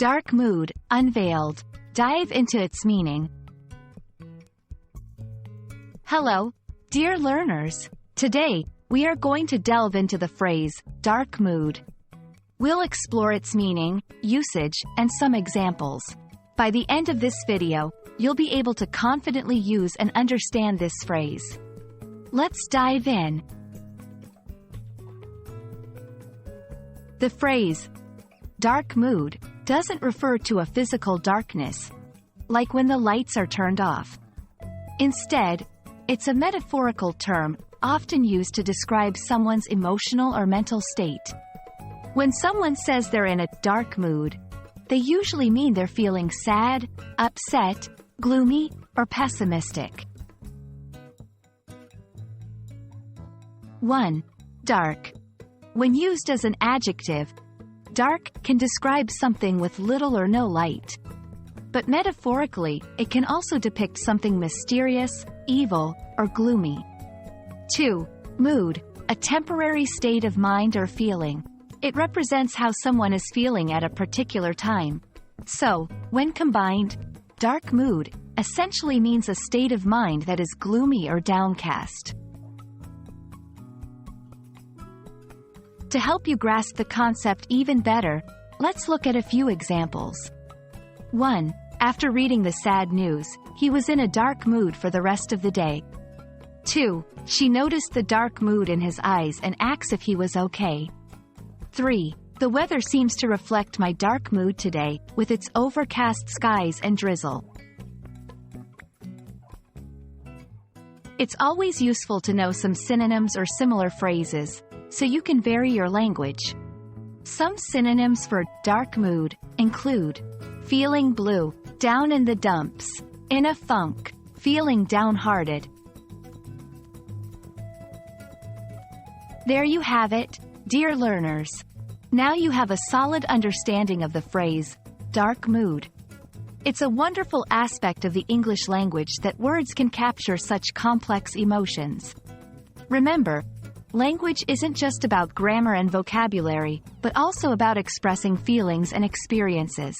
Dark mood, unveiled. Dive into its meaning. Hello, dear learners. Today, we are going to delve into the phrase, dark mood. We'll explore its meaning, usage, and some examples. By the end of this video, you'll be able to confidently use and understand this phrase. Let's dive in. The phrase, dark mood, doesn't refer to a physical darkness, like when the lights are turned off. Instead, it's a metaphorical term, often used to describe someone's emotional or mental state. When someone says they're in a dark mood, they usually mean they're feeling sad, upset, gloomy, or pessimistic. 1. Dark. When used as an adjective, dark can describe something with little or no light. But metaphorically, it can also depict something mysterious, evil, or gloomy. 2. Mood, a temporary state of mind or feeling. It represents how someone is feeling at a particular time. So, when combined, dark mood essentially means a state of mind that is gloomy or downcast. To help you grasp the concept even better, let's look at a few examples. 1. After reading the sad news, he was in a dark mood for the rest of the day. 2. She noticed the dark mood in his eyes and asked if he was okay. 3. The weather seems to reflect my dark mood today, with its overcast skies and drizzle. It's always useful to know some synonyms or similar phrases, so you can vary your language. Some synonyms for dark mood include feeling blue, down in the dumps, in a funk, feeling downhearted. There you have it, dear learners. Now you have a solid understanding of the phrase, dark mood. It's a wonderful aspect of the English language that words can capture such complex emotions. Remember, language isn't just about grammar and vocabulary, but also about expressing feelings and experiences.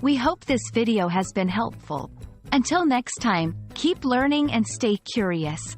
We hope this video has been helpful. Until next time, keep learning and stay curious.